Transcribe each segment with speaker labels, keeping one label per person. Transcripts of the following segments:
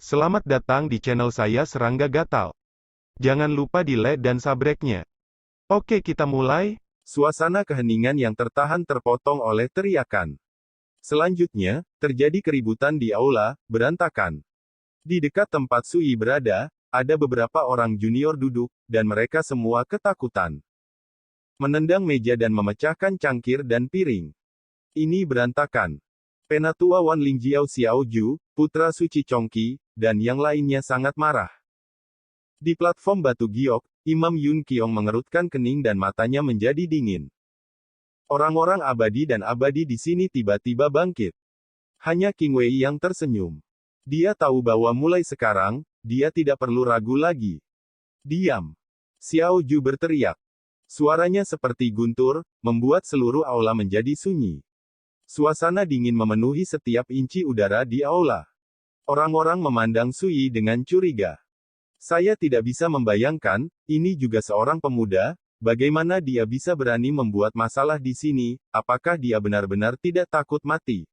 Speaker 1: Selamat datang di channel saya Serangga Gatal. Jangan lupa di like dan subscribe-nya. Oke, kita mulai.
Speaker 2: Suasana keheningan yang tertahan terpotong oleh teriakan. Selanjutnya, terjadi keributan di aula, berantakan. Di dekat tempat Sui berada, ada beberapa orang junior duduk, dan mereka semua ketakutan. Menendang meja dan memecahkan cangkir dan piring. Ini berantakan. Penatua Wan Lingjiao Xiaoju, putra Suci Chongqi, dan yang lainnya sangat marah. Di platform batu giok, Imam Yun Qiong mengerutkan kening dan matanya menjadi dingin. Orang-orang abadi dan abadi di sini tiba-tiba bangkit. Hanya Qing Wei yang tersenyum. Dia tahu bahwa mulai sekarang, dia tidak perlu ragu lagi. Diam. Xiaoju berteriak. Suaranya seperti guntur, membuat seluruh aula menjadi sunyi. Suasana dingin memenuhi setiap inci udara di aula. Orang-orang memandang Sui dengan curiga. Saya tidak bisa membayangkan, ini juga seorang pemuda, bagaimana dia bisa berani membuat masalah di sini, apakah dia benar-benar tidak takut mati?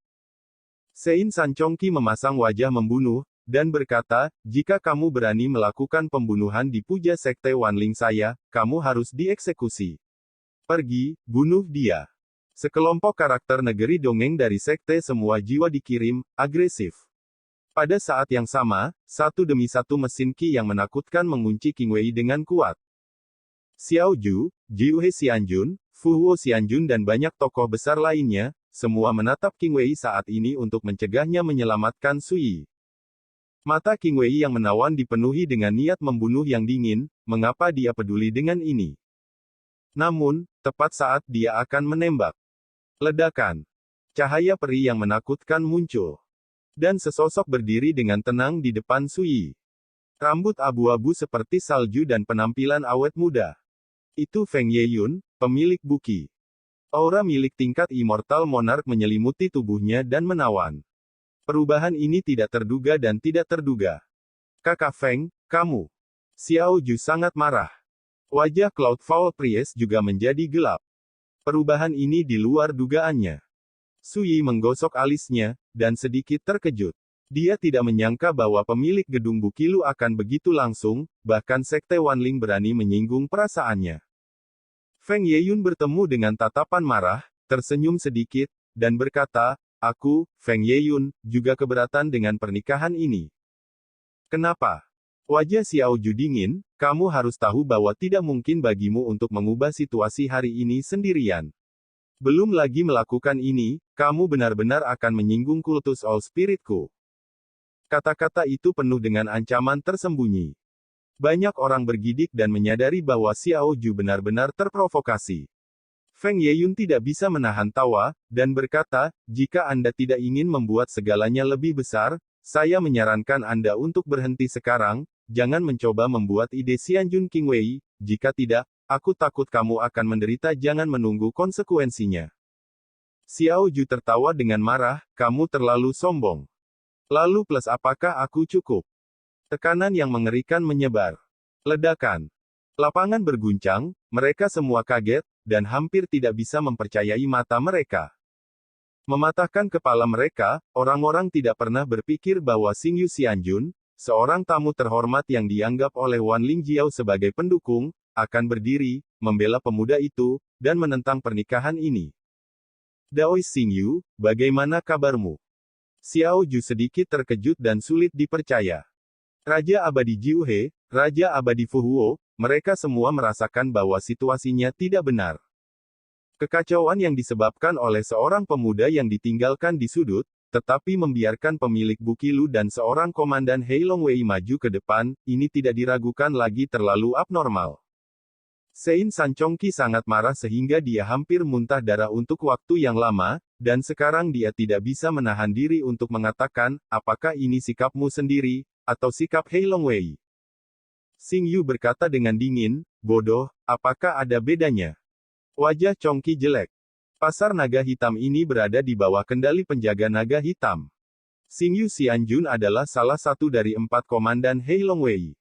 Speaker 2: Sein Sanchongqi memasang wajah membunuh, dan berkata, jika kamu berani melakukan pembunuhan di puja sekte Wanling saya, kamu harus dieksekusi. Pergi, bunuh dia. Sekelompok karakter negeri dongeng dari sekte semua jiwa dikirim, agresif. Pada saat yang sama, satu demi satu mesin Qi yang menakutkan mengunci Qing Wei dengan kuat. Xiaoju, Jiuhe Xianjun, Fu Huo Xianjun dan banyak tokoh besar lainnya, semua menatap Qing Wei saat ini untuk mencegahnya menyelamatkan Sui. Mata Qing Wei yang menawan dipenuhi dengan niat membunuh yang dingin, mengapa dia peduli dengan ini? Namun, tepat saat dia akan menembak. Ledakan. Cahaya peri yang menakutkan muncul. Dan sesosok berdiri dengan tenang di depan Sui. Rambut abu-abu seperti salju dan penampilan awet muda. Itu Feng Yeyun, pemilik buki. Aura milik tingkat Immortal Monarch menyelimuti tubuhnya dan menawan. Perubahan ini tidak terduga dan tidak terduga. Kakak Feng, kamu. Xiao Ju sangat marah. Wajah Cloudfall Priest juga menjadi gelap. Perubahan ini di luar dugaannya. Sui menggosok alisnya, dan sedikit terkejut. Dia tidak menyangka bahwa pemilik gedung Bukilu akan begitu langsung, bahkan sekte Wanling berani menyinggung perasaannya. Feng Yeyun bertemu dengan tatapan marah, tersenyum sedikit, dan berkata, aku, Feng Yeyun, juga keberatan dengan pernikahan ini. Kenapa? Wajah Xiaoju dingin, kamu harus tahu bahwa tidak mungkin bagimu untuk mengubah situasi hari ini sendirian. Belum lagi melakukan ini, kamu benar-benar akan menyinggung kultus All Spiritku. Kata-kata itu penuh dengan ancaman tersembunyi. Banyak orang bergidik dan menyadari bahwa Xiaoju benar-benar terprovokasi. Feng Yeyun tidak bisa menahan tawa, dan berkata, jika Anda tidak ingin membuat segalanya lebih besar, saya menyarankan Anda untuk berhenti sekarang, jangan mencoba membuat ide Xianjun Qing Wei, jika tidak, aku takut kamu akan menderita jangan menunggu konsekuensinya. Xiao Ju tertawa dengan marah, kamu terlalu sombong. Lalu plus apakah aku cukup? Tekanan yang mengerikan menyebar. Ledakan. Lapangan berguncang, mereka semua kaget, dan hampir tidak bisa mempercayai mata mereka. Mematahkan kepala mereka, orang-orang tidak pernah berpikir bahwa Xingyu Xianjun, seorang tamu terhormat yang dianggap oleh Wan Lingjiao sebagai pendukung, akan berdiri, membela pemuda itu, dan menentang pernikahan ini. Daoi Xingyu, bagaimana kabarmu? Xiao Ju sedikit terkejut dan sulit dipercaya. Raja Abadi Jiuhe, Raja Abadi Fu Huo, mereka semua merasakan bahwa situasinya tidak benar. Kekacauan yang disebabkan oleh seorang pemuda yang ditinggalkan di sudut, tetapi membiarkan pemilik Bukilu dan seorang komandan Heilong Wei maju ke depan, ini tidak diragukan lagi terlalu abnormal. Sein Sanchongqi sangat marah sehingga dia hampir muntah darah untuk waktu yang lama, dan sekarang dia tidak bisa menahan diri untuk mengatakan, apakah ini sikapmu sendiri, atau sikap Heilong Wei? Xing Yu berkata dengan dingin, bodoh, apakah ada bedanya? Wajah Chongqi jelek. Pasar naga hitam ini berada di bawah kendali penjaga naga hitam. Xingyu Xianjun adalah salah satu dari 4 komandan Heilong Wei.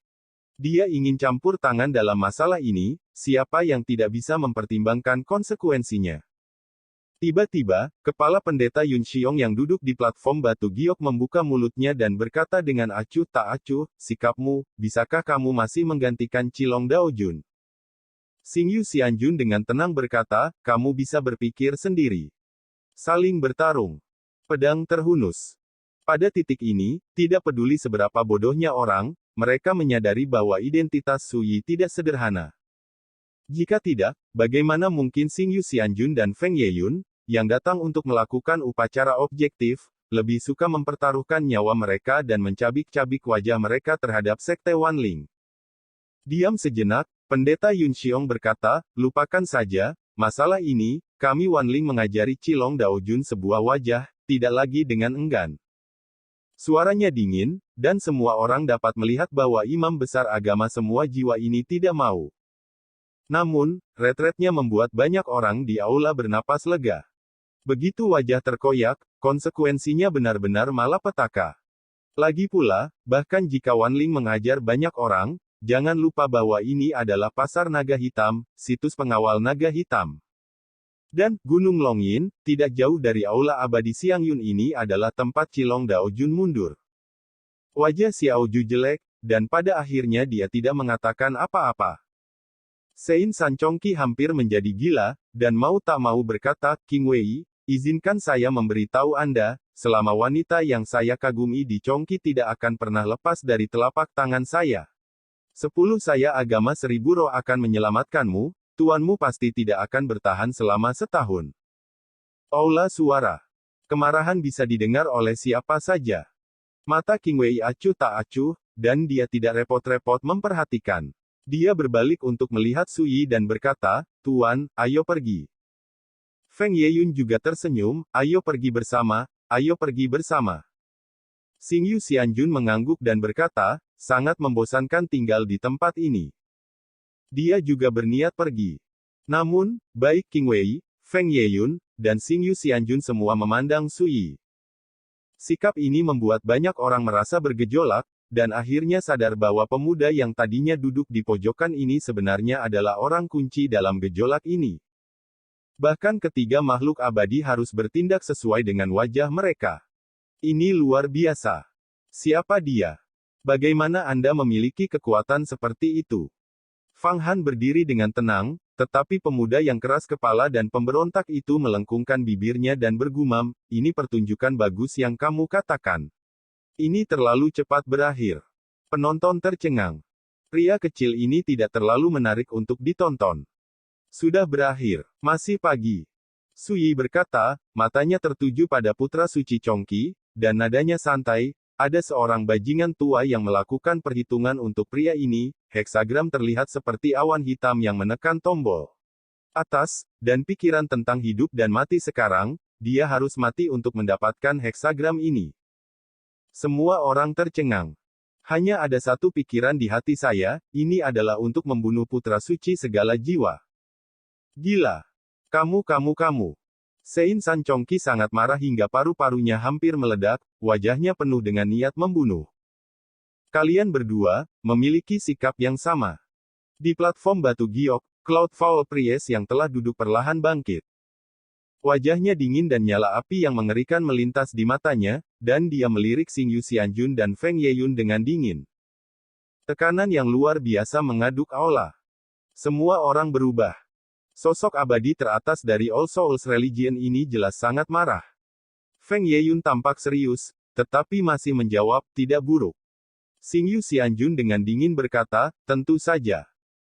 Speaker 2: Dia ingin campur tangan dalam masalah ini, siapa yang tidak bisa mempertimbangkan konsekuensinya. Tiba-tiba, kepala pendeta Yun Xiong yang duduk di platform batu giok membuka mulutnya dan berkata dengan acuh tak acuh, sikapmu, bisakah kamu masih menggantikan Qilong Daojun? Xingyu Xianjun dengan tenang berkata, kamu bisa berpikir sendiri. Saling bertarung. Pedang terhunus. Pada titik ini, tidak peduli seberapa bodohnya orang, mereka menyadari bahwa identitas Su Yi tidak sederhana. Jika tidak, bagaimana mungkin Xingyu Xianjun dan Feng Yeyun, yang datang untuk melakukan upacara objektif, lebih suka mempertaruhkan nyawa mereka dan mencabik-cabik wajah mereka terhadap Sekte Wanling. Diam sejenak, Pendeta Yun Xiong berkata, lupakan saja, masalah ini, kami Wanling mengajari Qilong Daojun sebuah wajah, tidak lagi dengan enggan. Suaranya dingin, dan semua orang dapat melihat bahwa imam besar agama semua jiwa ini tidak mau. Namun, retretnya membuat banyak orang di aula bernapas lega. Begitu wajah terkoyak, konsekuensinya benar-benar malapetaka. Lagi pula, bahkan jika Wanling mengajar banyak orang, jangan lupa bahwa ini adalah pasar naga hitam, situs pengawal naga hitam. Dan, Gunung Longyin, tidak jauh dari aula abadi Xiangyun ini adalah tempat Qilong Daojun mundur. Wajah Xiaoju jelek, dan pada akhirnya dia tidak mengatakan apa-apa. Sein San Chongqi hampir menjadi gila, dan mau tak mau berkata, King Wei, izinkan saya memberitahu Anda, selama wanita yang saya kagumi di Chongqi tidak akan pernah lepas dari telapak tangan saya. 10 saya agama 1000 roh akan menyelamatkanmu, tuanmu pasti tidak akan bertahan selama setahun. Aula suara. Kemarahan bisa didengar oleh siapa saja. Mata King Wei acuh tak acuh, dan dia tidak repot-repot memperhatikan. Dia berbalik untuk melihat Su Yi dan berkata, Tuan, ayo pergi. Feng Yeyun juga tersenyum, ayo pergi bersama, ayo pergi bersama. Xingyu Xianjun mengangguk dan berkata, sangat membosankan tinggal di tempat ini. Dia juga berniat pergi. Namun, baik King Wei, Feng Yeyun, dan Xingyu Xianjun semua memandang Su Yi. Sikap ini membuat banyak orang merasa bergejolak, dan akhirnya sadar bahwa pemuda yang tadinya duduk di pojokan ini sebenarnya adalah orang kunci dalam gejolak ini. Bahkan ketiga makhluk abadi harus bertindak sesuai dengan wajah mereka. Ini luar biasa. Siapa dia? Bagaimana Anda memiliki kekuatan seperti itu? Fang Han berdiri dengan tenang, tetapi pemuda yang keras kepala dan pemberontak itu melengkungkan bibirnya dan bergumam, ini pertunjukan bagus yang kamu katakan. Ini terlalu cepat berakhir. Penonton tercengang. Pria kecil ini tidak terlalu menarik untuk ditonton. Sudah berakhir. Masih pagi. Su Yi berkata, matanya tertuju pada putra suci Chongqi, dan nadanya santai, ada seorang bajingan tua yang melakukan perhitungan untuk pria ini, heksagram terlihat seperti awan hitam yang menekan tombol atas, dan pikiran tentang hidup dan mati sekarang, dia harus mati untuk mendapatkan heksagram ini. Semua orang tercengang. Hanya ada satu pikiran di hati saya, ini adalah untuk membunuh putra suci segala jiwa. Gila. Kamu. Sein San Chongqi sangat marah hingga paru-parunya hampir meledak, wajahnya penuh dengan niat membunuh. Kalian berdua, memiliki sikap yang sama. Di platform batu giok, Cloudfall Priest yang telah duduk perlahan bangkit. Wajahnya dingin dan nyala api yang mengerikan melintas di matanya, dan dia melirik Xingyu Xianjun dan Feng Yeyun dengan dingin. Tekanan yang luar biasa mengaduk aula. Semua orang berubah. Sosok abadi teratas dari All Souls Religion ini jelas sangat marah. Feng Yeyun tampak serius, tetapi masih menjawab, tidak buruk. Xingyu Xianjun dengan dingin berkata, tentu saja.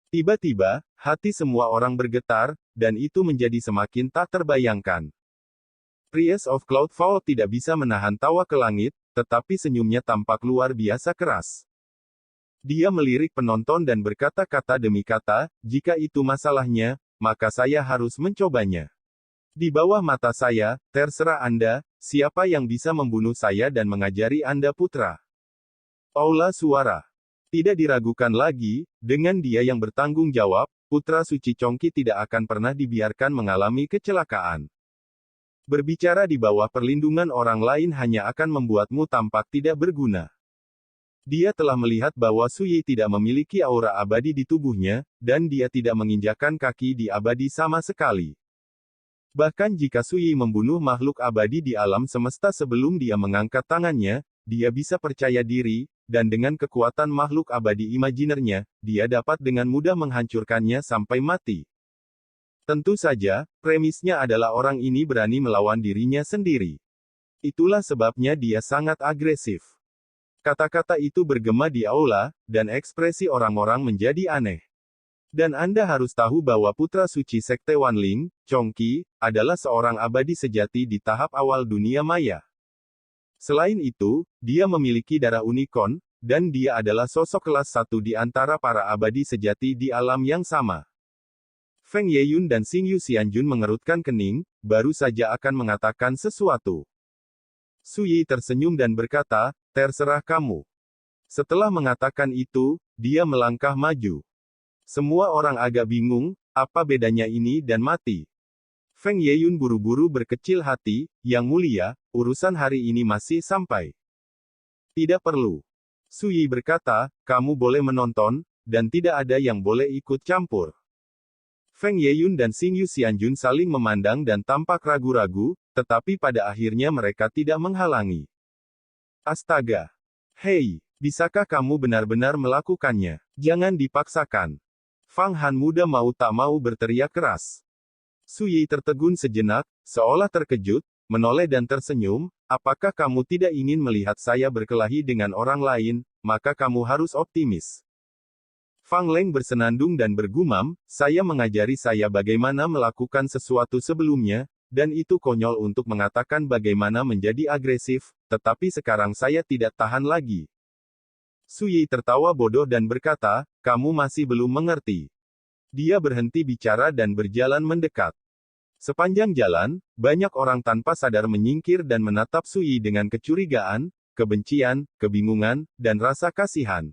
Speaker 2: Tiba-tiba, hati semua orang bergetar, dan itu menjadi semakin tak terbayangkan. Priest of Cloudfall tidak bisa menahan tawa ke langit, tetapi senyumnya tampak luar biasa keras. Dia melirik penonton dan berkata kata demi kata, jika itu masalahnya, maka saya harus mencobanya. Di bawah mata saya, terserah Anda, siapa yang bisa membunuh saya dan mengajari Anda putra. Aula suara. Tidak diragukan lagi, dengan dia yang bertanggung jawab, putra suci Chongqi tidak akan pernah dibiarkan mengalami kecelakaan. Berbicara di bawah perlindungan orang lain hanya akan membuatmu tampak tidak berguna. Dia telah melihat bahwa Su Yi tidak memiliki aura abadi di tubuhnya, dan dia tidak menginjakkan kaki di abadi sama sekali. Bahkan jika Sui membunuh makhluk abadi di alam semesta sebelum dia mengangkat tangannya, dia bisa percaya diri, dan dengan kekuatan makhluk abadi imajinernya, dia dapat dengan mudah menghancurkannya sampai mati. Tentu saja, premisnya adalah orang ini berani melawan dirinya sendiri. Itulah sebabnya dia sangat agresif. Kata-kata itu bergema di aula, dan ekspresi orang-orang menjadi aneh. Dan Anda harus tahu bahwa putra suci Sekte Wanling, Chongqi, adalah seorang abadi sejati di tahap awal dunia maya. Selain itu, dia memiliki darah unicorn, dan dia adalah sosok kelas 1 di antara para abadi sejati di alam yang sama. Feng Yeyun dan Xingyu Xianjun mengerutkan kening, baru saja akan mengatakan sesuatu. Sui tersenyum dan berkata, terserah kamu. Setelah mengatakan itu, dia melangkah maju. Semua orang agak bingung, apa bedanya ini dan mati. Feng Yeyun buru-buru berkecil hati, Yang Mulia, urusan hari ini masih sampai. Tidak perlu. Sui berkata, kamu boleh menonton, dan tidak ada yang boleh ikut campur. Feng Yeyun dan Xingyu Xianjun saling memandang dan tampak ragu-ragu, tetapi pada akhirnya mereka tidak menghalangi. Astaga. Hei, bisakah kamu benar-benar melakukannya? Jangan dipaksakan. Fang Han muda mau tak mau berteriak keras. Sui tertegun sejenak, seolah terkejut, menoleh dan tersenyum, apakah kamu tidak ingin melihat saya berkelahi dengan orang lain, maka kamu harus optimis. Fang Leng bersenandung dan bergumam, saya mengajari saya bagaimana melakukan sesuatu sebelumnya, dan itu konyol untuk mengatakan bagaimana menjadi agresif, tetapi sekarang saya tidak tahan lagi. Sui tertawa bodoh dan berkata, kamu masih belum mengerti. Dia berhenti bicara dan berjalan mendekat. Sepanjang jalan, banyak orang tanpa sadar menyingkir dan menatap Sui dengan kecurigaan, kebencian, kebingungan, dan rasa kasihan.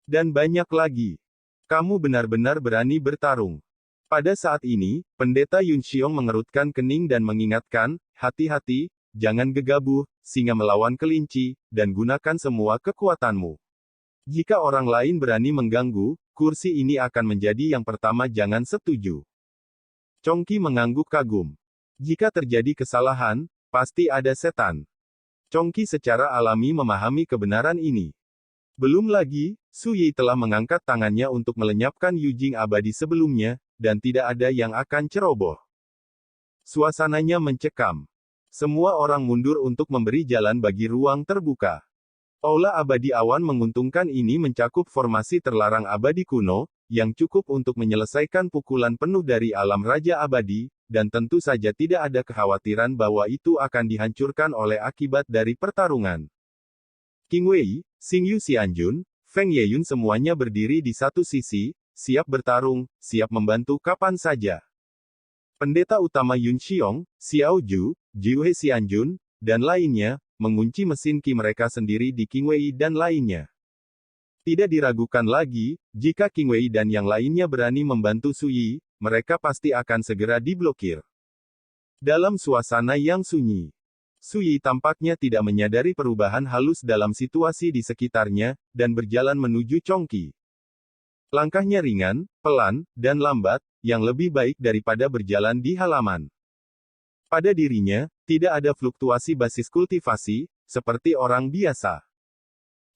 Speaker 2: Dan banyak lagi. Kamu benar-benar berani bertarung. Pada saat ini, Pendeta Yun Xiong mengerutkan kening dan mengingatkan, hati-hati, jangan gegabah, singa melawan kelinci, dan gunakan semua kekuatanmu. Jika orang lain berani mengganggu, kursi ini akan menjadi yang pertama jangan setuju. Chongqi mengangguk kagum. Jika terjadi kesalahan, pasti ada setan. Chongqi secara alami memahami kebenaran ini. Belum lagi, Sui telah mengangkat tangannya untuk melenyapkan Yujing abadi sebelumnya, dan tidak ada yang akan ceroboh. Suasananya mencekam. Semua orang mundur untuk memberi jalan bagi ruang terbuka. Aula abadi awan menguntungkan ini mencakup formasi terlarang abadi kuno, yang cukup untuk menyelesaikan pukulan penuh dari alam Raja Abadi, dan tentu saja tidak ada kekhawatiran bahwa itu akan dihancurkan oleh akibat dari pertarungan. Qing Wei, Xingyu Xianjun, Feng Yeyun semuanya berdiri di satu sisi, siap bertarung, siap membantu kapan saja. Pendeta utama Yun Xiong, Xiao Ju, Jiuhe Xianjun, dan lainnya, mengunci mesin Qi mereka sendiri di Qing Wei dan lainnya. Tidak diragukan lagi, jika Qing Wei dan yang lainnya berani membantu Sui, mereka pasti akan segera diblokir. Dalam suasana yang sunyi, Sui tampaknya tidak menyadari perubahan halus dalam situasi di sekitarnya, dan berjalan menuju Chongqi. Langkahnya ringan, pelan, dan lambat, yang lebih baik daripada berjalan di halaman. Pada dirinya, tidak ada fluktuasi basis kultivasi, seperti orang biasa.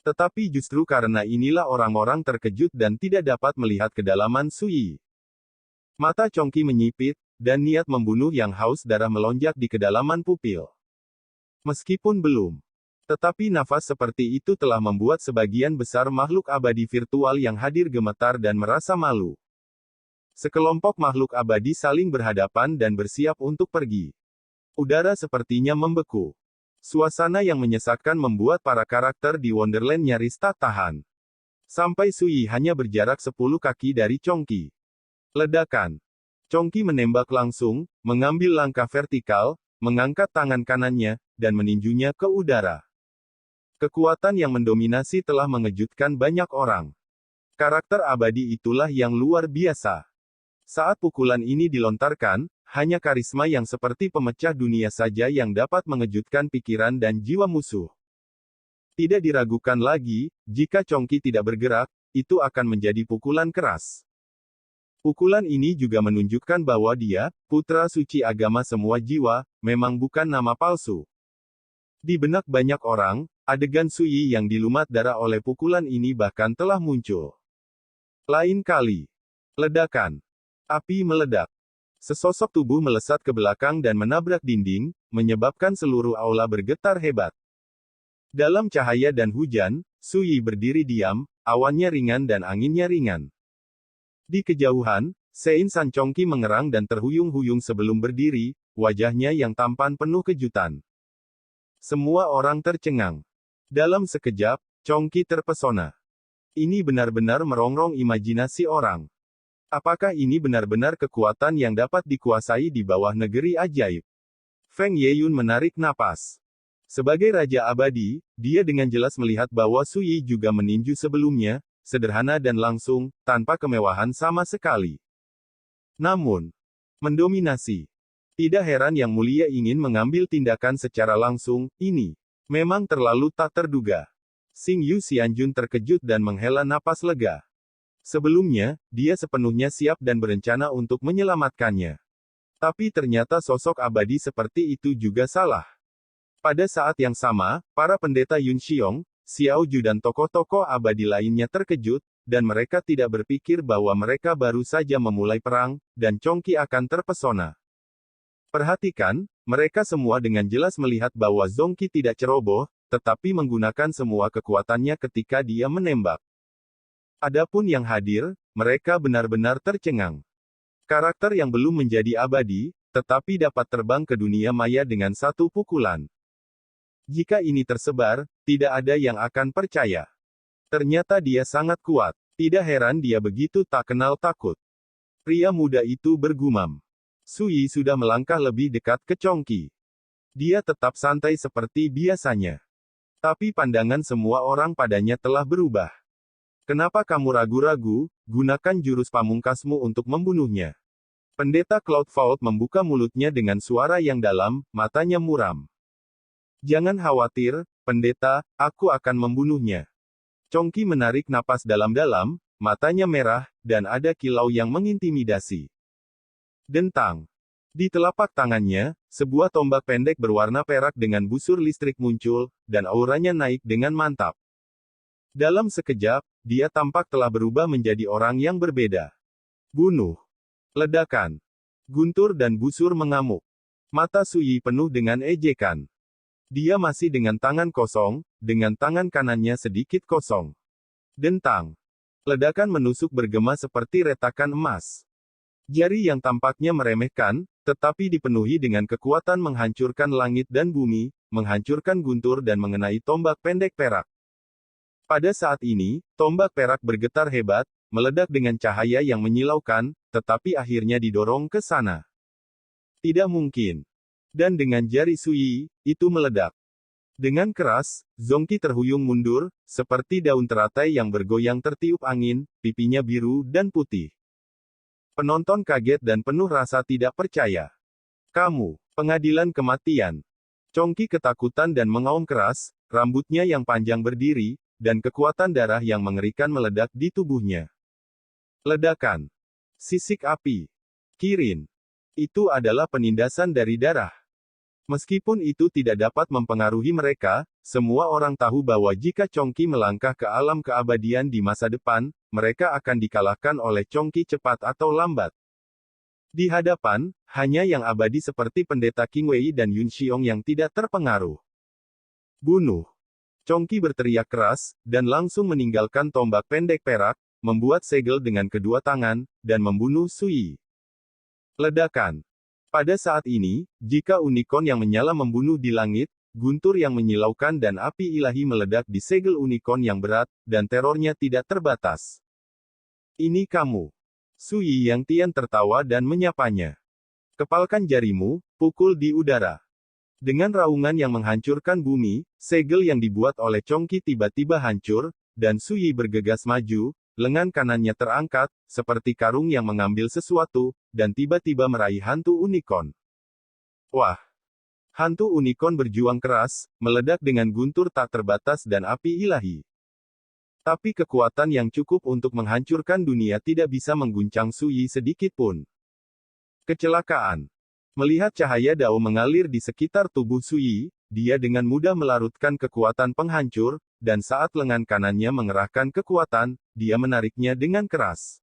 Speaker 2: Tetapi justru karena inilah orang-orang terkejut dan tidak dapat melihat kedalaman Sui. Mata Chongqi menyipit, dan niat membunuh yang haus darah melonjak di kedalaman pupil. Meskipun belum. Tetapi nafas seperti itu telah membuat sebagian besar makhluk abadi virtual yang hadir gemetar dan merasa malu. Sekelompok makhluk abadi saling berhadapan dan bersiap untuk pergi. Udara sepertinya membeku. Suasana yang menyesakkan membuat para karakter di Wonderland nyaris tak tahan. Sampai Sui hanya berjarak 10 kaki dari Chongqi. Ledakan. Chongqi menembak langsung, mengambil langkah vertikal, mengangkat tangan kanannya, dan meninjunya ke udara. Kekuatan yang mendominasi telah mengejutkan banyak orang. Karakter abadi itulah yang luar biasa. Saat pukulan ini dilontarkan, hanya karisma yang seperti pemecah dunia saja yang dapat mengejutkan pikiran dan jiwa musuh. Tidak diragukan lagi, jika Chongqi tidak bergerak, itu akan menjadi pukulan keras. Pukulan ini juga menunjukkan bahwa dia, putra suci agama semua jiwa, memang bukan nama palsu. Di benak banyak orang, adegan Sui yang dilumat darah oleh pukulan ini bahkan telah muncul. Lain kali. Ledakan. Api meledak. Sesosok tubuh melesat ke belakang dan menabrak dinding, menyebabkan seluruh aula bergetar hebat. Dalam cahaya dan hujan, Sui berdiri diam, awannya ringan dan anginnya ringan. Di kejauhan, Sein San Chongqi mengerang dan terhuyung-huyung sebelum berdiri, wajahnya yang tampan penuh kejutan. Semua orang tercengang. Dalam sekejap, Chongqi terpesona. Ini benar-benar merongrong imajinasi orang. Apakah ini benar-benar kekuatan yang dapat dikuasai di bawah negeri ajaib? Feng Yeyun menarik napas. Sebagai Raja Abadi, dia dengan jelas melihat bahwa Sui juga meninju sebelumnya, sederhana dan langsung, tanpa kemewahan sama sekali. Namun, mendominasi. Tidak heran Yang Mulia ingin mengambil tindakan secara langsung, ini memang terlalu tak terduga. Xing Yu Xianjun terkejut dan menghela napas lega. Sebelumnya, dia sepenuhnya siap dan berencana untuk menyelamatkannya. Tapi ternyata sosok abadi seperti itu juga salah. Pada saat yang sama, para pendeta Yun Xiong, Xiao Ju dan tokoh-tokoh abadi lainnya terkejut, dan mereka tidak berpikir bahwa mereka baru saja memulai perang, dan Chongqi akan terpesona. Perhatikan, mereka semua dengan jelas melihat bahwa Zongqi tidak ceroboh, tetapi menggunakan semua kekuatannya ketika dia menembak. Adapun yang hadir, mereka benar-benar tercengang. Karakter yang belum menjadi abadi, tetapi dapat terbang ke dunia maya dengan satu pukulan. Jika ini tersebar, tidak ada yang akan percaya. Ternyata dia sangat kuat. Tidak heran dia begitu tak kenal takut. Pria muda itu bergumam. Sui sudah melangkah lebih dekat ke Chongqi. Dia tetap santai seperti biasanya. Tapi pandangan semua orang padanya telah berubah. Kenapa kamu ragu-ragu? Gunakan jurus pamungkasmu untuk membunuhnya. Pendeta Cloudvault membuka mulutnya dengan suara yang dalam, matanya muram. Jangan khawatir, pendeta, aku akan membunuhnya. Chongqi menarik napas dalam-dalam, matanya merah, dan ada kilau yang mengintimidasi. Dentang. Di telapak tangannya, sebuah tombak pendek berwarna perak dengan busur listrik muncul, dan auranya naik dengan mantap. Dalam sekejap, dia tampak telah berubah menjadi orang yang berbeda. Bunuh. Ledakan. Guntur dan busur mengamuk. Mata Sui penuh dengan ejekan. Dia masih dengan tangan kosong, dengan tangan kanannya sedikit kosong. Dentang. Ledakan menusuk bergema seperti retakan emas. Jari yang tampaknya meremehkan, tetapi dipenuhi dengan kekuatan menghancurkan langit dan bumi, menghancurkan guntur dan mengenai tombak pendek perak. Pada saat ini, tombak perak bergetar hebat, meledak dengan cahaya yang menyilaukan, tetapi akhirnya didorong ke sana. Tidak mungkin. Dan dengan jari Sui, itu meledak. Dengan keras, Zongqi terhuyung mundur, seperti daun teratai yang bergoyang tertiup angin, pipinya biru dan putih. Penonton kaget dan penuh rasa tidak percaya. Kamu, pengadilan kematian. Chongqi ketakutan dan mengaum keras, rambutnya yang panjang berdiri, dan kekuatan darah yang mengerikan meledak di tubuhnya. Ledakan. Sisik api. Kirin. Itu adalah penindasan dari darah. Meskipun itu tidak dapat mempengaruhi mereka, semua orang tahu bahwa jika Chongqi melangkah ke alam keabadian di masa depan, mereka akan dikalahkan oleh Chongqi cepat atau lambat. Di hadapan, hanya yang abadi seperti pendeta Qingwei dan Yun Xiong yang tidak terpengaruh. Bunuh. Chongqi berteriak keras, dan langsung meninggalkan tombak pendek perak, membuat segel dengan kedua tangan, dan membunuh Sui. Ledakan. Pada saat ini, jika unicorn yang menyala membunuh di langit, guntur yang menyilaukan dan api ilahi meledak di segel unicorn yang berat, dan terornya tidak terbatas. Ini kamu. Sui Yang Tian tertawa dan menyapanya. Kepalkan jarimu, pukul di udara. Dengan raungan yang menghancurkan bumi, segel yang dibuat oleh Chongqi tiba-tiba hancur, dan Sui bergegas maju, lengan kanannya terangkat, seperti karung yang mengambil sesuatu, dan tiba-tiba meraih hantu unicorn. Wah! Hantu unicorn berjuang keras, meledak dengan guntur tak terbatas dan api ilahi. Tapi kekuatan yang cukup untuk menghancurkan dunia tidak bisa mengguncang Sui sedikit pun. Kecelakaan. Melihat cahaya Dao mengalir di sekitar tubuh Sui, dia dengan mudah melarutkan kekuatan penghancur, dan saat lengan kanannya mengerahkan kekuatan, dia menariknya dengan keras.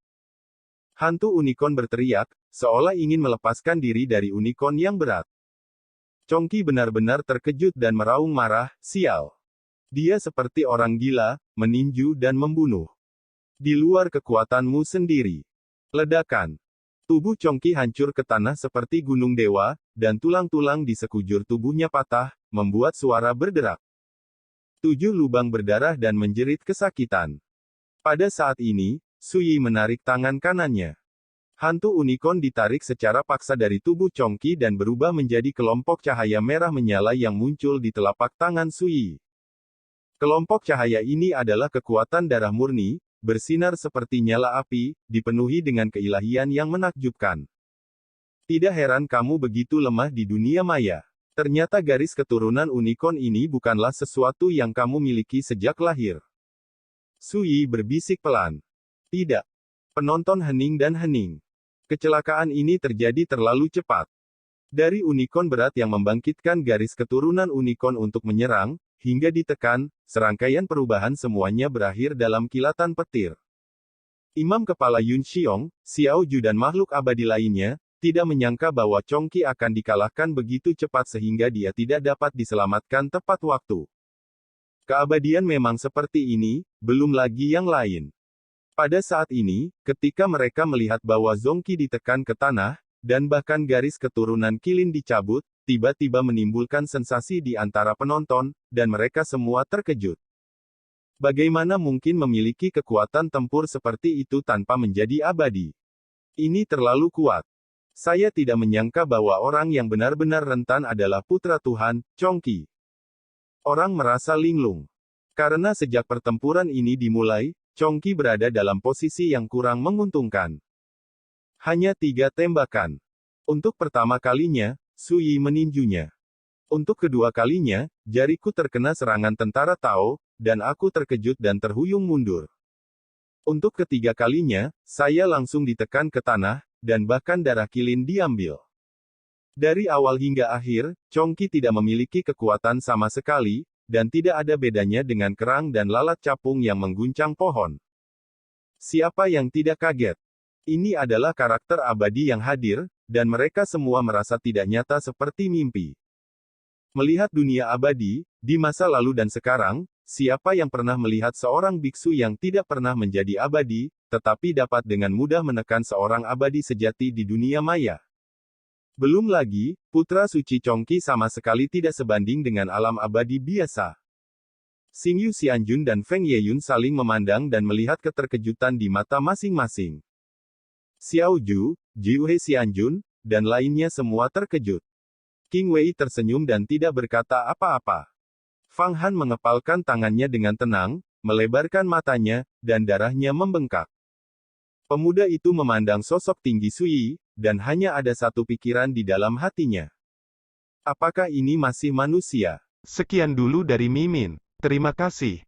Speaker 2: Hantu unicorn berteriak, seolah ingin melepaskan diri dari unicorn yang berat. Chongqi benar-benar terkejut dan meraung marah, sial. Dia seperti orang gila, meninju dan membunuh. Di luar kekuatanmu sendiri. Ledakan. Tubuh Chongqi hancur ke tanah seperti gunung dewa, dan tulang-tulang di sekujur tubuhnya patah, membuat suara berderak. 7 lubang berdarah dan menjerit kesakitan. Pada saat ini, Sui menarik tangan kanannya. Hantu unicorn ditarik secara paksa dari tubuh Chongqi dan berubah menjadi kelompok cahaya merah menyala yang muncul di telapak tangan Sui. Kelompok cahaya ini adalah kekuatan darah murni, bersinar seperti nyala api, dipenuhi dengan keilahian yang menakjubkan. Tidak heran kamu begitu lemah di dunia maya. Ternyata garis keturunan unicorn ini bukanlah sesuatu yang kamu miliki sejak lahir. Sui berbisik pelan. Tidak. Penonton hening dan hening. Kecelakaan ini terjadi terlalu cepat. Dari unicorn berat yang membangkitkan garis keturunan unicorn untuk menyerang, hingga ditekan, serangkaian perubahan semuanya berakhir dalam kilatan petir. Imam kepala Yun Xiong, Xiao Ju dan makhluk abadi lainnya, tidak menyangka bahwa Chongqi akan dikalahkan begitu cepat sehingga dia tidak dapat diselamatkan tepat waktu. Keabadian memang seperti ini, belum lagi yang lain. Pada saat ini, ketika mereka melihat bahwa Zongqi ditekan ke tanah, dan bahkan garis keturunan Qilin dicabut, tiba-tiba menimbulkan sensasi di antara penonton, dan mereka semua terkejut. Bagaimana mungkin memiliki kekuatan tempur seperti itu tanpa menjadi abadi? Ini terlalu kuat. Saya tidak menyangka bahwa orang yang benar-benar rentan adalah putra Tuhan, Chongqi. Orang merasa linglung. Karena sejak pertempuran ini dimulai, Chongqi berada dalam posisi yang kurang menguntungkan. Hanya 3 tembakan. Untuk pertama kalinya, Sui meninjunya. Untuk kedua kalinya, jariku terkena serangan tentara Tao, dan aku terkejut dan terhuyung mundur. Untuk ketiga kalinya, saya langsung ditekan ke tanah, dan bahkan darah Qilin diambil. Dari awal hingga akhir, Chongqi tidak memiliki kekuatan sama sekali, dan tidak ada bedanya dengan kerang dan lalat capung yang mengguncang pohon. Siapa yang tidak kaget? Ini adalah karakter abadi yang hadir, dan mereka semua merasa tidak nyata seperti mimpi. Melihat dunia abadi, di masa lalu dan sekarang, siapa yang pernah melihat seorang biksu yang tidak pernah menjadi abadi, tetapi dapat dengan mudah menekan seorang abadi sejati di dunia maya? Belum lagi, putra suci Chongqi sama sekali tidak sebanding dengan alam abadi biasa. Xingyu Xianjun dan Feng Yeyun saling memandang dan melihat keterkejutan di mata masing-masing. Xiao Ju, Jiuhe Xianjun, dan lainnya semua terkejut. Qing Wei tersenyum dan tidak berkata apa-apa. Fang Han mengepalkan tangannya dengan tenang, melebarkan matanya, dan darahnya membengkak. Pemuda itu memandang sosok tinggi Sui, dan hanya ada satu pikiran di dalam hatinya. Apakah ini masih manusia?
Speaker 1: Sekian dulu dari Mimin. Terima kasih.